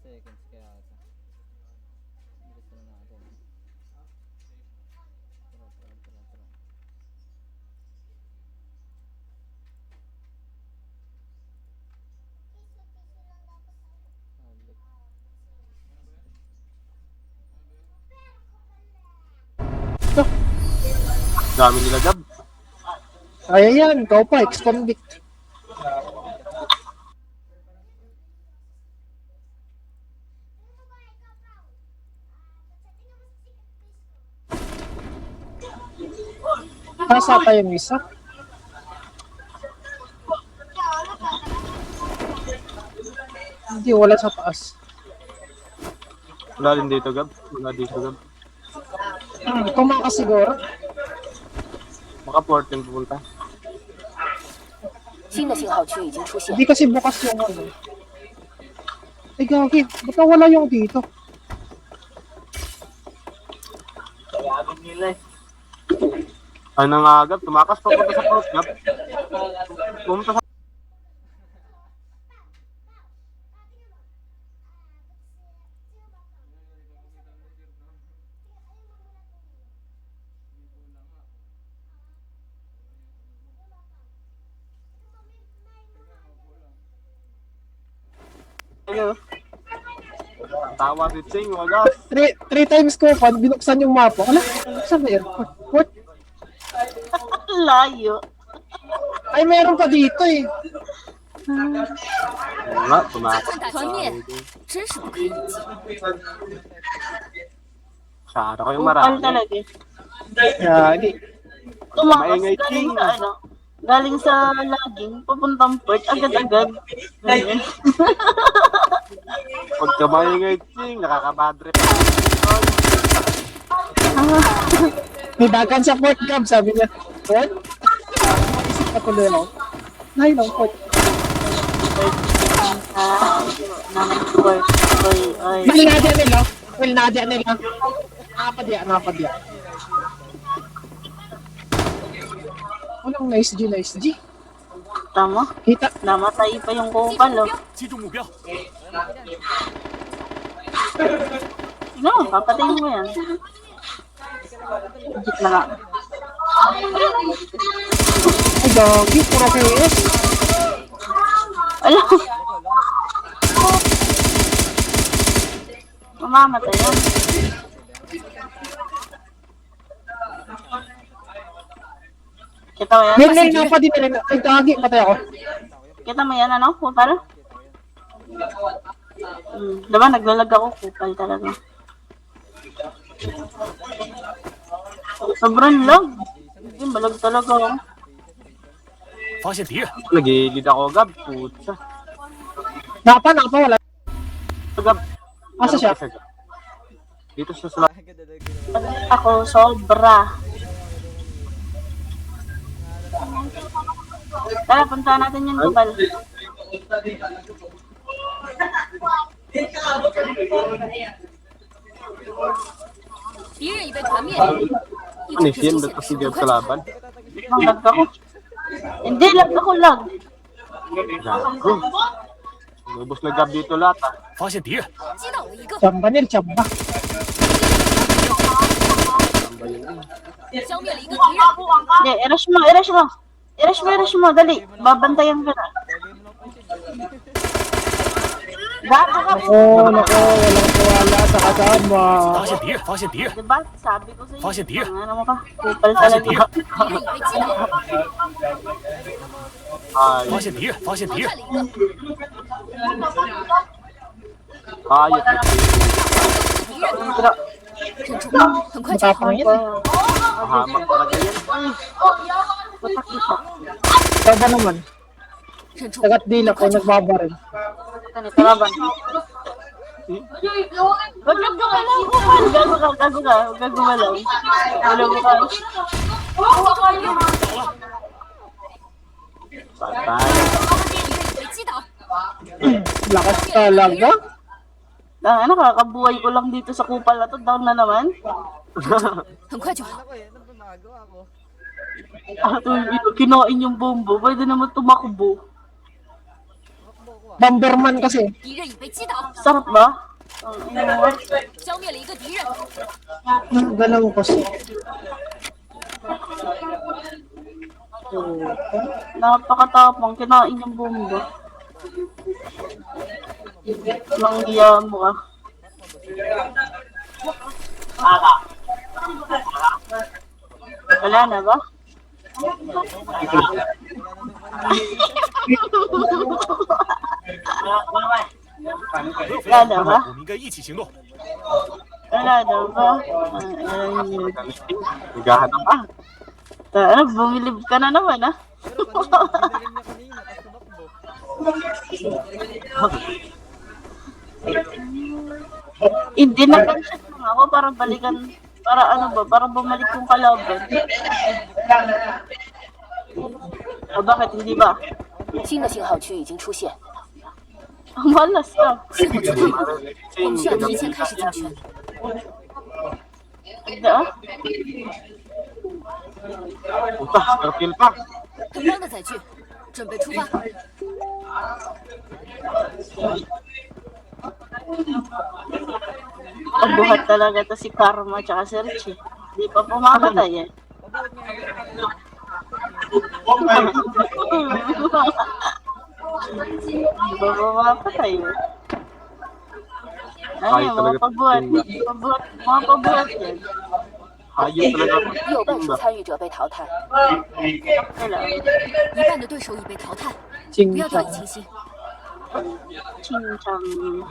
seconds kaya ito. Bilis na natin. Tara. Dami nila Gab. Ay, yan. Ikaw pa, ex-convict. Nasa tayo yung isa. Hindi, wala sa taas. Wala din dito Gab. Tumakas siguro. Baka 14 pupunta. 新的信号区已经出现 Hindi。kasi bukas yung ano. Ay, gagi. Ba't wala yung dito? Ano nga Gab, tumakas papunta sa fruit Gab. Pumunta sa... Ano? Tawa si Ching, wagas. Three times ko pa, binuksan yung mapa. Ala, saan may airport? What? Layo. Ay, meron pa dito eh. Wala, tumakas. 团灭，真是不可以计。 Sara ko yung Upal marami. talaga eh. Gagi. Tumakas Maingay, galing Ching. sa ano. Galing sa laging, papuntang port, agad-agad. Ayun. Pag kamay ngay Ching, nakakabadrip. May dagan sa Fort Gab, sabi niya. What? Isip pa tuloy ako. Ay, lang, Fort. Naman port. Ay. Will nadia nila. Will nadia nila. Napadya. Walang nice G. Tama. Kita. Namatay pa yung kupal, oh. 击中目标， No, papatayin mo yan. Higit na nga. Ay, gagi. Puro KS. Alam. Mamamatay yan. Kita mo yan? May napadya nila. Ay, gagi. Patay ako. Kita mo yan, ano? Kupal? Diba, naglalag ako. Kupal talaga. Sobrang lag. Hindi, malag talaga ako. 发现敌人， Nagilid ako Gab, putsa. Napa, wala. Gab. Asa siya? Dito siya sa... Ako, sobra. Tara, punta natin yung kupal. 敌人已被团灭，一 Ano 直之 yun? 前 Ba't 的 kasi 事 Gab 很快 sa 就好。 laban? Lag ako. Hindi, lag ako lag. Gago. Lubos na Gab dito lahat ah. 发现敌人， 击倒了一个， Chamba nil, chamba. 消灭了一个敌人。 Hindi, i-rush mo. I-rush mo, dali. Babantayan ka na. Gago ka po. Nako, walang kawala sa kasama. 发现敌人， Diba? Sabi ko sa'yo. 发现敌人， Ano mo ka? Kupal 发现 talaga. 敌人， 敌人已被击倒， Ay, 发现敌人，发现敌人 淘汰，了一个。 ayos na Ching. 敌人忍住，很快就好。 Matapang yan. Mahamak talaga yan. Ikaw ba naman? 忍住， Tagat dila ko, nagbabaril. Ganito ka ba? Wag ka lang kupal. Gago ka. Gago ka lang. Wala mo ka. Patay. 被击倒， Lakas talaga. Ano, kakabuhay ko lang dito sa kupal na to. Down na naman. 很快就好。 Ako eh, ano ba nagawa ko? Kinain yung bombo. Pwede naman tumakbo. Takbo ko Bomberman kasi. 敌人已被击倒， Sarap ba? Ang ino mo. 消灭了一个敌人。 Galaw kasi. Napakatapang, kinain yung bomba. Langgiya mo ah. Wala na ba? Wala na ba? 我们应该一起行动。 Wala na ba? Naghahanap ah. Ano, bumilib ka na naman ah. Pero kanina, ginaling niya kanina, tapos tumakbo. Hindi na conscious lang ako para balikan, para ano ba, para bumalik yung kalaban. O bakit hindi ba? 新的信号区已经出现， Ang malas ka. 信号区退入，我们需要提前开始进去。 Hindi ah. Puta, scarfield pa. 东方的载具，准备出发。 Buhat talaga to si Karma tsaka si Richie. Di pa pumamatay eh. Di pa pumamatay eh. Ano Ay, yung mga talaga. pagbuhat, mga pagbuhat yan. Hayop talaga. 已有半数参与者被淘汰， Kailangan. 一半的对手已被淘汰，不要掉以轻心。 Ching-chang.